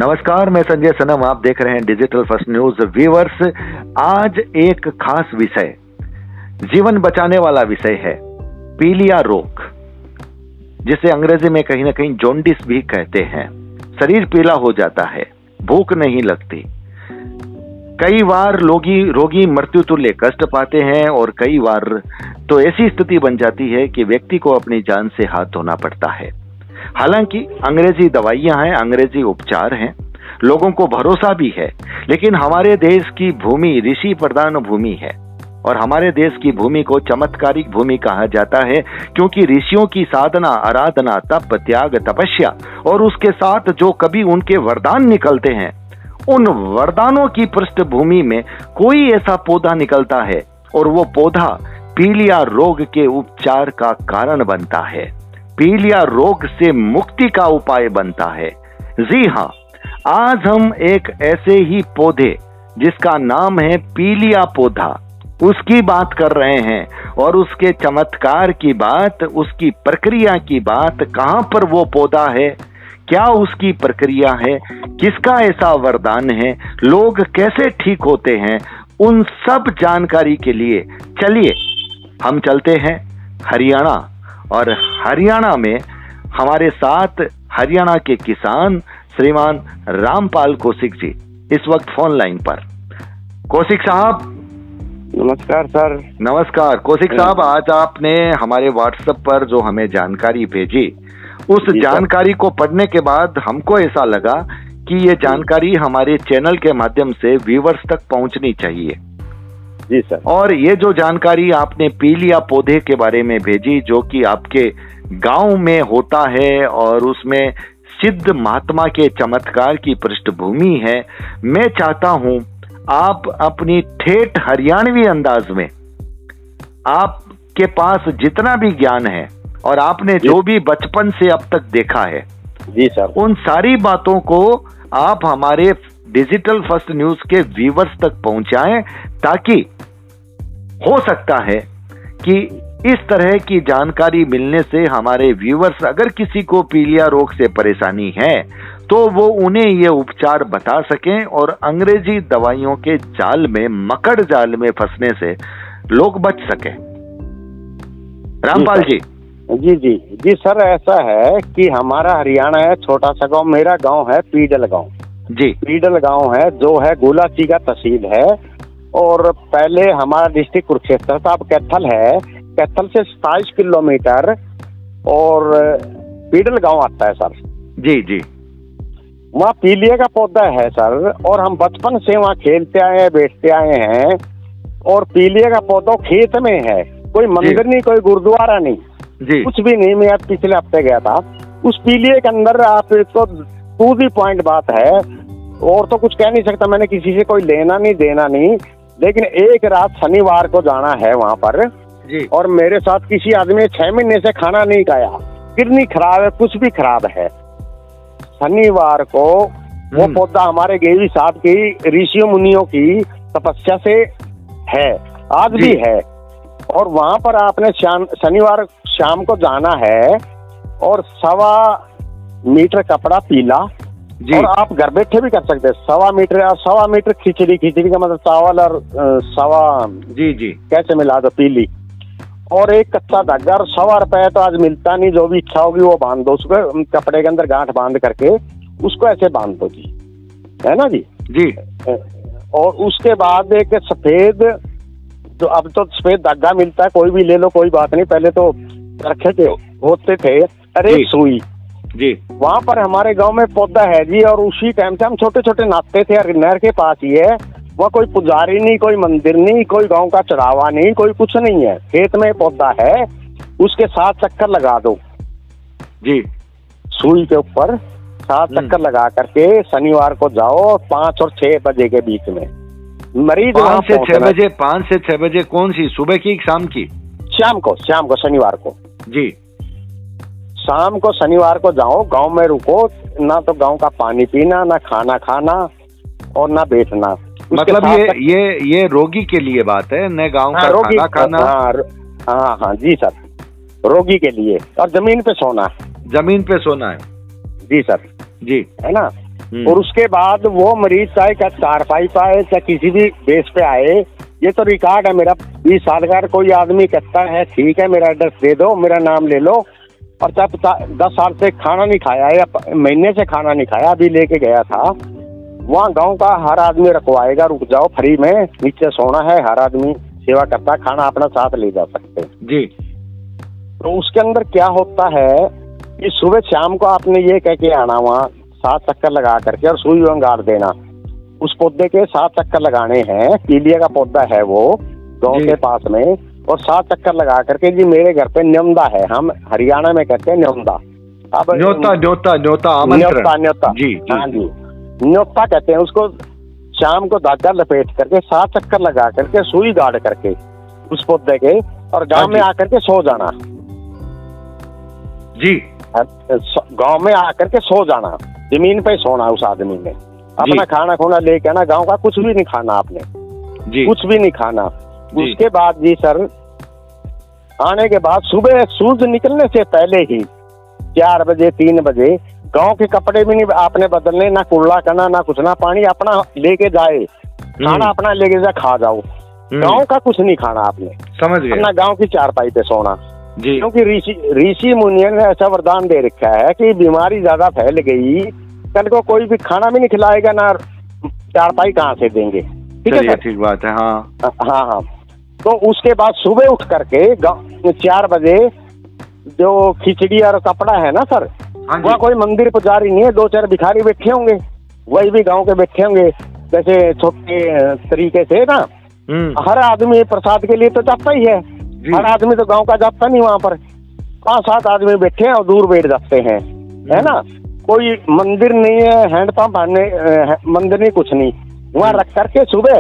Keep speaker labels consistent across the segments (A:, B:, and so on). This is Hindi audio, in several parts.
A: नमस्कार, मैं संजय सनम, आप देख रहे हैं डिजिटल फर्स्ट न्यूज। व्यूअर्स, आज एक खास विषय, जीवन बचाने वाला विषय है पीलिया रोग, जिसे अंग्रेजी में कहीं ना कहीं जॉन्डिस भी कहते हैं। शरीर पीला हो जाता है, भूख नहीं लगती, कई बार रोगी मृत्यु तुल्य कष्ट पाते हैं और कई बार तो ऐसी स्थिति बन जाती है कि व्यक्ति को अपनी जान से हाथ धोना पड़ता है। हालांकि अंग्रेजी दवाइयां हैं, अंग्रेजी उपचार हैं, लोगों को भरोसा भी है, लेकिन हमारे देश की भूमि ऋषि प्रधान भूमि है और हमारे देश की भूमि को चमत्कारिक भूमि कहा जाता है, क्योंकि ऋषियों की साधना, आराधना, तप, त्याग, तपस्या और उसके साथ जो कभी उनके वरदान निकलते हैं, उन वरदानों की पृष्ठभूमि में कोई ऐसा पौधा निकलता है और वो पौधा पीलिया रोग के उपचार का कारण बनता है, पीलिया रोग से मुक्ति का उपाय बनता है। जी हाँ, आज हम एक ऐसे ही पौधे जिसका नाम है पीलिया पौधा, उसकी बात कर रहे हैं और उसके चमत्कार की बात, उसकी प्रक्रिया की बात, कहां पर वो पौधा है, क्या उसकी प्रक्रिया है, किसका ऐसा वरदान है, लोग कैसे ठीक होते हैं, उन सब जानकारी के लिए चलिए हम चलते हैं हरियाणा। और हरियाणा में हमारे साथ हरियाणा के किसान श्रीमान रामपाल कौशिक जी इस वक्त फोन लाइन पर। कौशिक साहब,
B: नमस्कार सर।
A: नमस्कार कौशिक साहब, आज आपने हमारे व्हाट्सएप पर जो हमें जानकारी भेजी, उस जानकारी को पढ़ने के बाद हमको ऐसा लगा कि ये जानकारी हमारे चैनल के माध्यम से व्यूअर्स तक पहुंचनी चाहिए।
B: जी सर।
A: और ये जो जानकारी आपने पीलिया पौधे के बारे में भेजी, जो कि आपके गांव में होता है और उसमें सिद्ध महात्मा के चमत्कार की पृष्ठभूमि है, मैं चाहता हूं आप अपनी ठेठ हरियाणवी अंदाज में, आपके पास जितना भी ज्ञान है और आपने जो भी बचपन से अब तक देखा है,
B: जी सर, उन
A: सारी बातों को आप हमारे डिजिटल फर्स्ट न्यूज के व्यूअर्स तक पहुंचाएं, ताकि हो सकता है कि इस तरह की जानकारी मिलने से हमारे व्यूअर्स, अगर किसी को पीलिया रोग से परेशानी है तो वो उन्हें ये उपचार बता सकें और अंग्रेजी दवाइयों के जाल में, मकड़ जाल में फंसने से लोग बच सकें। रामपाल जी।
B: जी जी जी सर, ऐसा है कि हमारा हरियाणा है, छोटा सा गांव, मेरा गांव है पीडल गांव
A: जी।
B: पीडल गांव है जो है गोलाची का तहसील है, और पहले हमारा डिस्ट्रिक्ट कुरुक्षेत्र था, अब कैथल है। कैथल से 27 किलोमीटर और पीडल गांव आता है सर।
A: जी जी।
B: वहाँ पीलिया का पौधा है सर, और हम बचपन से वहाँ खेलते आए हैं, बैठते आए हैं, और पीलिया का पौधा खेत में है, कोई मंदिर नहीं, कोई गुरुद्वारा नहीं जी, कुछ भी नहीं। मैं आज पिछले हफ्ते गया था, उस पीलिया के अंदर आप तो टू दी पॉइंट बात है, और तो कुछ कह नहीं सकता, मैंने किसी से कोई लेना नहीं देना नहीं, लेकिन एक रात शनिवार को जाना है वहाँ पर जी। और मेरे साथ किसी आदमी ने 6 महीने से खाना नहीं खाया, किडनी खराब है, कुछ भी खराब है। शनिवार को वो पौधा हमारे गेवी साहब की ऋषियों मुनियों की तपस्या से है, आज भी है, और वहां पर आपने शनिवार शाम को जाना है, और 1.25 मीटर कपड़ा पीला जी। और आप घर बैठे भी कर सकते हैं, 1.25 मीटर खिचड़ी का मतलब चावल और 1.25 जी जी कैसे मिला दो पीली, और एक कच्चा धागा, और 1.25 रुपए तो आज मिलता नहीं, जो भी इच्छा होगी वो बांध दो उसको, कपड़े के अंदर गांठ बांध करके उसको ऐसे बांध दो जी, है ना जी जी। और उसके बाद एक सफेद, जो अब तो सफेद धागा मिलता है, कोई भी ले लो, कोई बात नहीं, पहले तो रखे थे होते थे, अरे सुई जी। वहाँ पर हमारे गांव में पौधा है जी, और उसी टाइम से हम छोटे छोटे नाचते थे, नहर के पास ही है, वहाँ कोई पुजारी नहीं, कोई मंदिर नहीं, कोई गांव का चढ़ावा नहीं, कोई कुछ नहीं है, खेत में पौधा है, उसके 7 चक्कर लगा दो जी, सुई के ऊपर 7 चक्कर लगा करके शनिवार को जाओ, 5 और 6 बजे के बीच में मरीज
A: 5 से 6 बजे। 5 से 6 बजे कौन सी, सुबह की शाम की?
B: शाम को शनिवार को जी, शाम को शनिवार को जाओ, गांव में रुको, ना तो गांव का पानी पीना, ना खाना खाना, और ना बैठना।
A: मतलब ये रोगी के लिए बात है, न गांव का खाना खाना।
B: हाँ हाँ जी सर, रोगी के लिए, और जमीन पे सोना है।
A: जमीन पे सोना है
B: जी सर जी, है ना। और उसके बाद वो मरीज चाहे क्या चारपाई पे आए चाहे किसी भी बेस पे आए, ये तो रिकॉर्ड है मेरा 20 साल का। कोई आदमी कहता है ठीक है मेरा एड्रेस दे दो, मेरा नाम ले लो, और चाहे 10 साल से खाना नहीं खाया या महीने से खाना नहीं खाया, अभी लेके गया था वहाँ, गांव का हर आदमी रखवाएगा, रुक जाओ फ्री में, नीचे सोना है, हर आदमी सेवा करता है, खाना अपना साथ ले जा सकते हैं
A: जी।
B: तो उसके अंदर क्या होता है कि सुबह शाम को आपने ये कह के आना वहाँ, 7 चक्कर लगा करके और सुई गाड़ देना। उस पौधे के 7 चक्कर लगाने हैं, पीलिया का पौधा है वो गांव के पास में, और 7 चक्कर लगा करके जी मेरे घर पे न्योंदा है, हम हरियाणा में कहते हैं न्योंदा। अब न्योता
A: जी,
B: हाँ जी, न्योता कहते हैं उसको। शाम को धागा लपेट करके 7 चक्कर लगा करके सुई गाड़ करके उस पौधे के, और गांव में आकर के सो जाना
A: जी।
B: गांव में आकर के सो जाना, जमीन पे सोना उस आदमी ने, अपना खाना खोना लेके आना, गांव का कुछ भी नहीं खाना आपने जी, कुछ भी नहीं खाना। उसके बाद जी सर आने के बाद सुबह सूरज निकलने से पहले ही 4 बजे 3 बजे गांव के कपड़े भी नहीं आपने बदलने, ना कुल्ला करना ना कुछ, ना पानी अपना लेके जाए, खाना अपना लेके जा खा जाओ, गांव का कुछ नहीं खाना आपने,
A: समझ गए,
B: अपना गांव की चारपाई पे सोना
A: जी।
B: क्योंकि ऋषि मुनियों ने ऐसा वरदान दे रखा है कि बीमारी ज्यादा फैल गई, कल को कोई भी खाना भी नहीं खिलाएगा, ना चारपाई कहाँ से देंगे। ठीक है,
A: ठीक बात है। हाँ
B: हाँ हाँ। तो उसके बाद सुबह उठ करके 4 बजे जो खिचड़ी और कपड़ा है ना सर, वहाँ कोई मंदिर पुजारी नहीं है, 2-4 भिखारी बैठे होंगे, वही भी गांव के बैठे होंगे, जैसे छोटे तरीके से ना। हर आदमी प्रसाद के लिए तो जाता ही है, हर आदमी तो गांव का जाता नहीं, वहाँ पर 5-7 आदमी बैठे हैं और दूर बैठ जाते हैं, है ना। कोई मंदिर नहीं है, हैंडपंप मंदिर नहीं, कुछ नहीं, वहाँ रख करके सुबह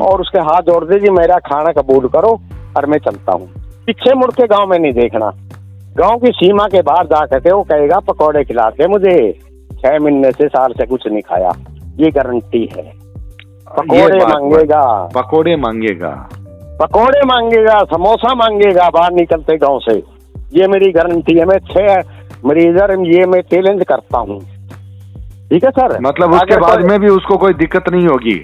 B: और उसके हाथ जोड़ दे जी मेरा खाना कबूल करो और मैं चलता हूँ। पीछे मुड़ के गाँव में नहीं देखना, गांव की सीमा के बाहर जा करके वो कहेगा पकौड़े खिलाते मुझे, 6 महीने से साल से कुछ नहीं खाया, ये गारंटी है। पकौड़े मांगेगा, समोसा मांगेगा बाहर निकलते गांव से, ये मेरी गारंटी है। मैं 6 मरीजर ये मैं चैलेंज करता हूँ, ठीक है सर।
A: मतलब उसके बाद में भी उसको कोई दिक्कत नहीं होगी,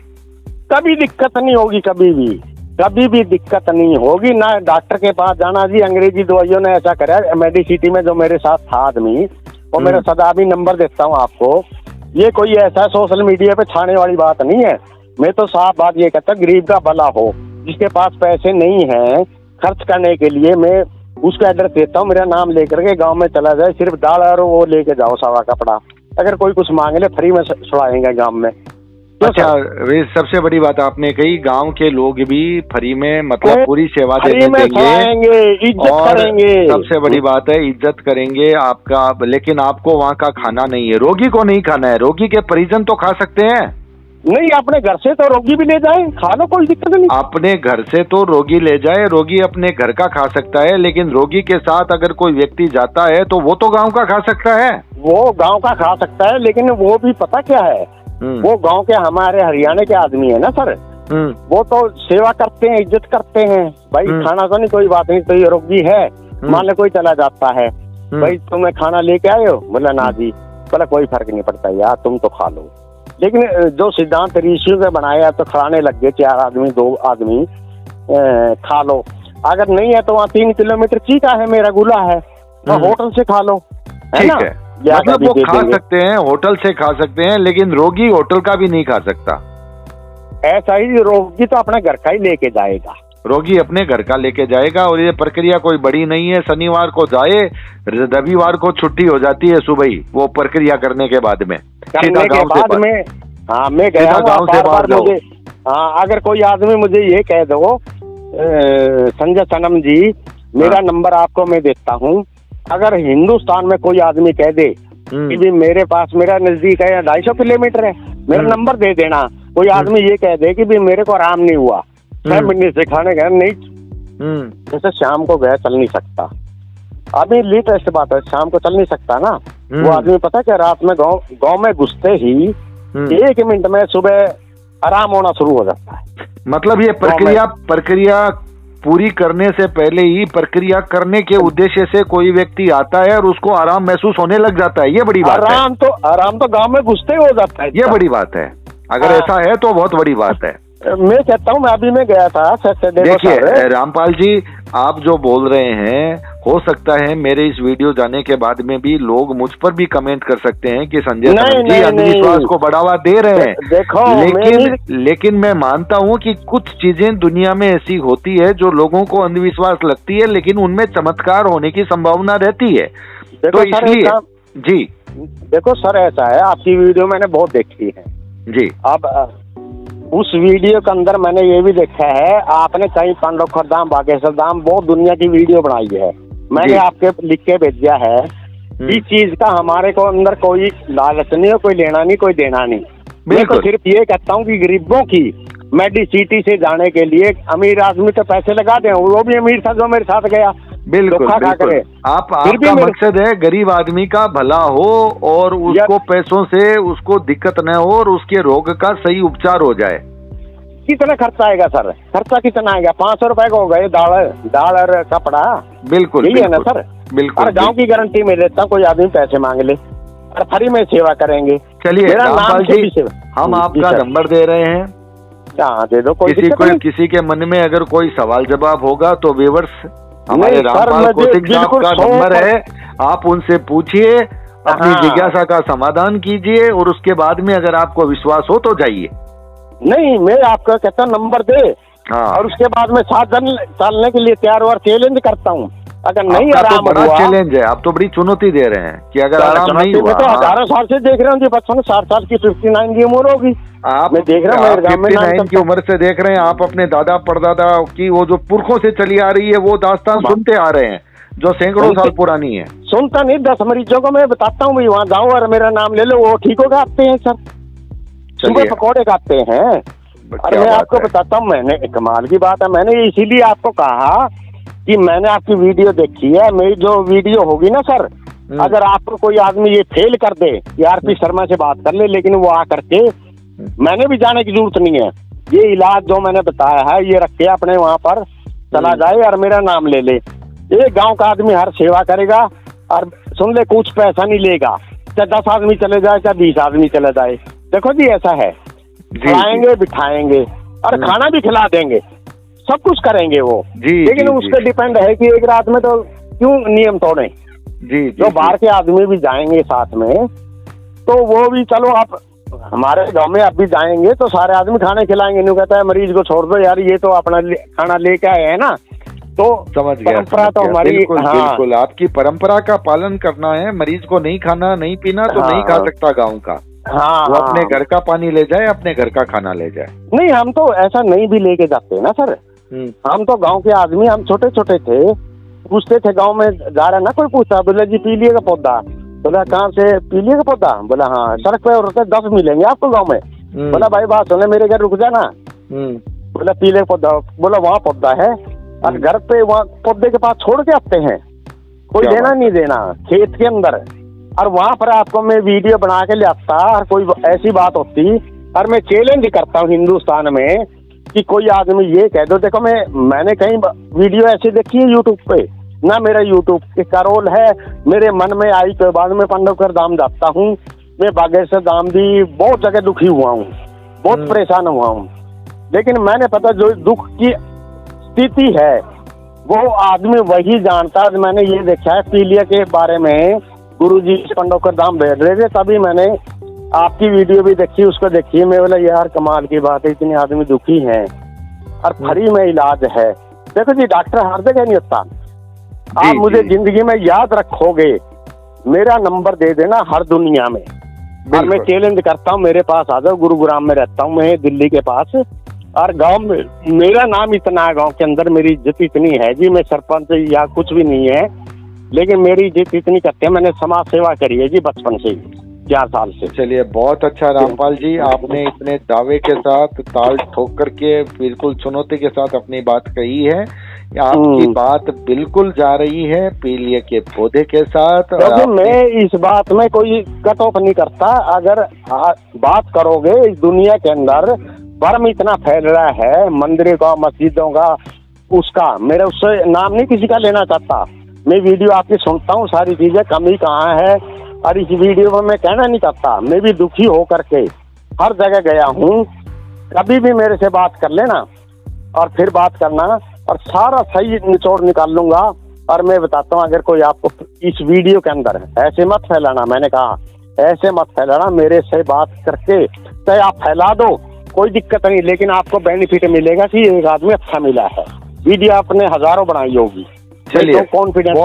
B: कभी दिक्कत नहीं होगी, कभी भी दिक्कत नहीं होगी। ना डॉक्टर के पास जाना जी, अंग्रेजी दवाइयों ने ऐसा करा। मेडिसिटी में जो मेरे साथ था आदमी, वो मेरा सदा भी नंबर देता हूँ आपको, ये कोई ऐसा सोशल मीडिया पे छाने वाली बात नहीं है। मैं तो साफ बात ये कहता हूँ, गरीब का भला हो, जिसके पास पैसे नहीं है खर्च करने के लिए, मैं उसका एड्रेस देता हूँ, मेरा नाम लेकर के गाँव में चला जाए, सिर्फ दाल और वो लेके जाओ, सवा कपड़ा, अगर कोई कुछ मांग ले फ्री में छुड़ाएंगे गाँव में।
A: अच्छा, वे सबसे बड़ी बात आपने कही, गांव के लोग भी फ्री में मतलब पूरी सेवा देंगे,
B: इज्जत करेंगे।
A: सबसे बड़ी बात है इज्जत करेंगे आपका, लेकिन आपको वहाँ का खाना नहीं है, रोगी को नहीं खाना है। रोगी के परिजन तो खा सकते हैं,
B: नहीं अपने घर से तो रोगी भी ले जाए, खा लो, कोई दिक्कत नहीं।
A: अपने घर से तो रोगी ले जाए, रोगी अपने घर का खा सकता है, लेकिन रोगी के साथ अगर कोई व्यक्ति जाता है तो वो तो गाँव का खा सकता है,
B: वो गाँव का खा सकता है, लेकिन वो भी पता क्या है, वो गांव के हमारे हरियाणा के आदमी है ना सर, वो तो सेवा करते हैं, इज्जत करते हैं भाई। खाना तो नहीं, कोई बात नहीं, तो ये रोगी है, मान लो कोई चला जाता है, भाई तुम्हें खाना लेके आए हो, बोला ना जी, बोला कोई फर्क नहीं पड़ता यार, तुम तो खा लो। लेकिन जो सिद्धांत ऋषियों ने बनाया तो खिलाने लग गए, 4 आदमी 2 आदमी खा लो, अगर नहीं है तो वहाँ 3 किलोमीटर चीका है, मेरा गुला है, तो होटल से खा लो, है ना।
A: मतलब वो खा सकते हैं, होटल से खा सकते हैं, लेकिन रोगी होटल का भी नहीं खा सकता।
B: ऐसा ही रोगी तो अपने घर का ही लेके जाएगा,
A: रोगी अपने घर का लेके जाएगा, और ये प्रक्रिया कोई बड़ी नहीं है। शनिवार को जाए, रविवार को छुट्टी हो जाती है सुबह ही, वो प्रक्रिया करने के बाद में
B: हाँ मैं गया गाँव से बाहर मुझे। हाँ, अगर कोई आदमी मुझे ये कह दो संजय सनम जी मेरा नंबर आपको मैं देता हूँ, अगर हिंदुस्तान में कोई आदमी कह दे कि भी मेरे पास, मेरा नजदीक है 250 किलोमीटर है, मेरा नंबर दे देना। कोई आदमी ये कह दे कि भी मेरे को आराम नहीं हुआ, 6 महीने से खाने गया नहीं, जैसे शाम को गया चल नहीं सकता, अभी लेटेस्ट बात है, शाम को चल नहीं सकता ना, वो आदमी पता क्या, रात में गाँव में घुसते ही 1 मिनट में सुबह आराम होना शुरू हो जाता है।
A: मतलब ये प्रक्रिया पूरी करने से पहले ही प्रक्रिया करने के उद्देश्य से कोई व्यक्ति आता है और उसको आराम महसूस होने लग जाता है। ये बड़ी बात है।
B: आराम तो गांव में घुसते ही हो जाता है।
A: ये बड़ी बात है। अगर ऐसा है तो बहुत बड़ी बात है।
B: मैं कहता हूँ, मैं अभी मैं गया था सैटरडे।
A: देखिए रामपाल जी, आप जो बोल रहे हैं, हो सकता है मेरे इस वीडियो जाने के बाद में भी लोग मुझ पर भी कमेंट कर सकते हैं कि संजय जी अंधविश्वास को बढ़ावा दे रहे हैं।
B: देखो,
A: लेकिन मैं मानता हूं कि कुछ चीजें दुनिया में ऐसी होती है जो लोगों को अंधविश्वास लगती है, लेकिन उनमें चमत्कार होने की संभावना रहती है। तो इसलिए जी
B: देखो सर, ऐसा है, आपकी वीडियो मैंने बहुत देखी है
A: जी।
B: अब उस वीडियो के अंदर मैंने ये भी देखा है, आपने कहीं पांडवखर धाम, बागेश्वर धाम, बहुत दुनिया की वीडियो बनाई है। मैंने आपके लिख के भेजा है। इस चीज का हमारे को अंदर कोई लालच नहीं है, कोई लेना नहीं, कोई देना नहीं। मैं तो सिर्फ ये कहता हूँ कि गरीबों की मेडिसिटी से जाने के लिए अमीर आदमी तो पैसे लगा दे, वो भी अमीर था जो मेरे साथ गया।
A: बिल्कुल, बिल्कुल। आपका मकसद है गरीब आदमी का भला हो और उसको पैसों से उसको दिक्कत न हो और उसके रोग का सही उपचार हो जाए।
B: कितना खर्चा आएगा सर? खर्चा कितना आएगा? 500 रुपए का हो गए दाल और कपड़ा।
A: बिल्कुल,
B: यही है ना सर?
A: बिल्कुल।
B: और गाँव की गारंटी में देता हूँ, कोई आदमी पैसे मांग ले और फ्री में सेवा करेंगे।
A: चलिए रामपाल जी, हम आपका नंबर दे रहे हैं।
B: दे दो।
A: किसी के मन में अगर कोई सवाल जवाब होगा तो व्यूअर्स, हमारे रामपाल कौशिक साहब का नंबर है, आप उनसे पूछिए, अपनी जिज्ञासा का समाधान कीजिए और उसके बाद में अगर आपको विश्वास हो तो जाइए।
B: नहीं, मैं आपका कहता नंबर दे और उसके बाद में 7 दिन चलने के लिए तैयार और चैलेंज करता हूँ। अगर नहीं आराम
A: बड़ा चैलेंज है, आप तो बड़ी चुनौती दे रहे हैं कि अगर आराम नहीं हुआ।
B: तो 18 साल से देख रहा हूँ जी, बचपन 60 साल की 59 की उम्र होगी।
A: आप
B: मैं देख रहा हूँ
A: 59 की उम्र से देख रहे हैं। आप अपने दादा परदादा की वो जो पुरखों से चली आ रही है वो दास्तान सुनते आ रहे हैं जो सैकड़ों साल पुरानी है।
B: सुनता नहीं, 10 मरीजों को मैं बताता हूँ, वहाँ जाओ और मेरा नाम ले लो, वो ठीक हो आते हैं सर। सुबह पकौड़े खाते हैं। अरे मैं आपको बताता हूँ, मैंने कमाल की बात है, मैंने इसीलिए आपको कहा कि मैंने आपकी वीडियो देखी है। मेरी जो वीडियो होगी ना सर, अगर आपको कोई आदमी ये फेल कर दे, आरपी शर्मा से बात कर ले, लेकिन वो आकर के, मैंने भी जाने की जरूरत नहीं है, ये इलाज जो मैंने बताया है ये रख के अपने वहाँ पर चला जाए और मेरा नाम ले ले। एक गांव का आदमी हर सेवा करेगा और सुन ले, कुछ पैसा नहीं लेगा, चाहे 10 आदमी चले जाए, चाहे 20 आदमी चले जाए। देखो जी ऐसा है, खिलाएंगे, बिठाएंगे और खाना भी खिला देंगे, सब कुछ करेंगे वो। लेकिन उस पर डिपेंड है कि एक रात में तो क्यों नियम तोड़े। जो बाहर के आदमी भी जाएंगे साथ में, तो वो भी चलो, आप हमारे गांव में आप भी जाएंगे तो सारे आदमी खाने खिलाएंगे। नहीं कहता है मरीज को छोड़ दो यार, ये तो अपना खाना लेके आए है ना। तो
A: समझ गया,
B: परंपरा तो हमारी।
A: बिल्कुल, आपकी परंपरा का पालन करना है। मरीज को नहीं खाना, नहीं पीना तो नहीं खा सकता गाँव का। वो अपने घर का पानी ले जाए, अपने घर का खाना ले जाए। नहीं,
B: हम तो ऐसा नहीं भी लेके जाते ना सर। हम तो गांव के आदमी, हम छोटे छोटे थे, पूछते थे गांव में जा रहे ना, कोई पूछता, बोले जी पीलिए का पौधा। बोला कहाँ से? पीलिए का पौधा। बोला हाँ, सड़क पे और 10 मिलेंगे आपको गांव में। बोला भाई बात सुने, मेरे घर रुक जाना। बोला पीले का पौधा। बोला वहाँ पौधा है और घर पे वहाँ पौधे के पास छोड़ के आते हैं, कोई लेना नहीं देना, खेत के अंदर। और वहाँ पर आपको मैं वीडियो बना के ले आता और कोई ऐसी बात होती, और मैं चैलेंज करता हूँ हिंदुस्तान में कि कोई आदमी ये कह दो। देखो मैंने कहीं वीडियो ऐसी देखी है यूट्यूब पे ना, मेरा यूट्यूब का रोल है, मेरे मन में आई के बाद में पांडवखर धाम जाता हूँ, मैं बागेश्वर धाम भी बहुत जगह दुखी हुआ हूँ, बहुत परेशान हुआ हूँ। लेकिन मैंने पता जो दुख की स्थिति है वो आदमी वही जानता है। मैंने ये देखा है पीलिया के बारे में, गुरुजी पांडवखर धाम बैठ रहे थे, तभी मैंने आपकी वीडियो भी देखी, उसको देखी। मैं बोला यार कमाल की बात है, इतने आदमी दुखी हैं और फ्री में इलाज है। देखो जी, डॉक्टर हर जगह नहीं होता। आप मुझे जिंदगी में याद रखोगे, मेरा नंबर दे देना हर दुनिया में। और मैं चैलेंज करता हूँ, मेरे पास आ जाओ। गुरुग्राम में रहता हूँ मैं, दिल्ली के पास, और गांव में मेरा नाम इतना है, गांव के अंदर मेरी इज्जत इतनी है जी। मैं सरपंच या कुछ भी नहीं है, लेकिन मेरी इज्जत इतनी करते हैं। मैंने समाज सेवा करी है जी बचपन से, 4 साल से।
A: चलिए बहुत अच्छा रामपाल जी, आपने इतने दावे के साथ, ताल ठोक करके, बिल्कुल चुनौती के साथ अपनी बात कही है। आपकी बात बिल्कुल जा रही है पीलिया के पौधे के साथ।
B: मैं इस बात में कोई कट ऑफ नहीं करता। अगर बात करोगे, इस दुनिया के अंदर भ्रम इतना फैल रहा है, मंदिरों का, मस्जिदों का, उसका, मेरा उससे नाम नहीं किसी का लेना चाहता। मैं वीडियो आपकी सुनता हूँ, सारी चीजें, कमी कहाँ है, और इस वीडियो में मैं कहना नहीं चाहता। मैं भी दुखी हो करके हर जगह गया हूँ। कभी भी मेरे से बात कर लेना और फिर बात करना, और सारा सही निचोड़ निकाल लूंगा। और मैं बताता हूँ, अगर कोई आपको इस वीडियो के अंदर ऐसे मत फैलाना, मैंने कहा ऐसे मत फैलाना, मेरे से बात करके चाहे आप फैला दो, कोई दिक्कत नहीं, लेकिन आपको बेनिफिट मिलेगा कि एक आदमी अच्छा मिला है। वीडियो आपने हजारों बनाई होगी।
A: चलिए,
B: कॉन्फिडेंस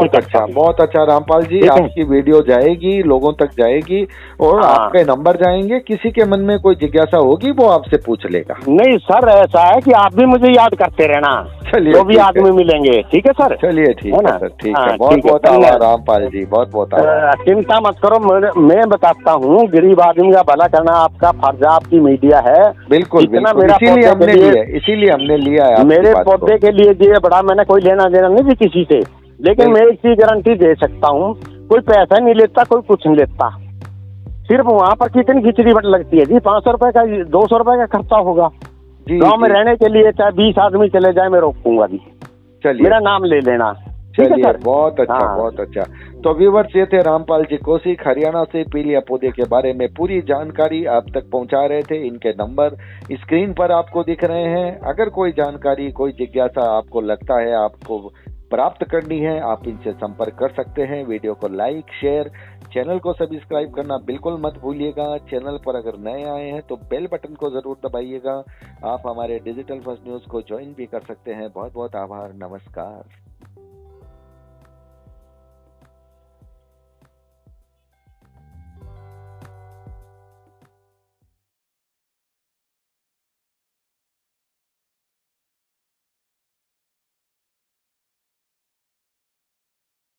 A: बहुत अच्छा रामपाल जी, आपकी वीडियो जाएगी, लोगों तक जाएगी, और आपके नंबर जाएंगे। किसी के मन में कोई जिज्ञासा होगी वो आपसे पूछ लेगा।
B: नहीं सर, ऐसा है कि आप भी मुझे याद करते रहना,
A: चलिए,
B: जो भी आदमी मिलेंगे। ठीक है सर,
A: चलिए, ठीक है सर, ठीक है। बहुत
B: ठीक है,
A: बहुत आभार रामपाल जी, बहुत बहुत आभार।
B: चिंता मत करो, मैं बताता हूँ, गरीब आदमी का भला करना आपका फर्ज, आपकी मीडिया है।
A: बिल्कुल बिल्कुल, इसीलिए हमने लिया है।
B: मेरे पौधे के लिए ये बड़ा, मैंने कोई लेना देना नहीं थी किसी से, लेकिन मैं एक चीज गारंटी दे सकता हूँ, कोई पैसा नहीं लेता, कोई कुछ नहीं लेता। सिर्फ वहाँ पर कितनी खिचड़ी बट लगती है जी, 500 रुपए का, 200 रुपए का खर्चा होगा। गांव में रहने के लिए चाहे 20 आदमी चले जाए, मैं रोकूंगा जी।
A: चलिए,
B: मेरा नाम ले लेना।
A: चलिए, बहुत अच्छा, बहुत अच्छा। तो व्यूअर्स, ये थे रामपाल जी कौशिक, हरियाणा से पीलिया पौधे के बारे में पूरी जानकारी आप तक पहुंचा रहे थे। इनके नंबर स्क्रीन पर आपको दिख रहे हैं। अगर कोई जानकारी, कोई जिज्ञासा आपको लगता है आपको प्राप्त करनी है, आप इनसे संपर्क कर सकते हैं। वीडियो को लाइक, शेयर, चैनल को सब्सक्राइब करना बिल्कुल मत भूलिएगा। चैनल पर अगर नए आए हैं तो बेल बटन को जरूर दबाइएगा। आप हमारे डिजिटल फर्स्ट न्यूज को ज्वाइन भी कर सकते हैं। बहुत बहुत आभार, नमस्कार।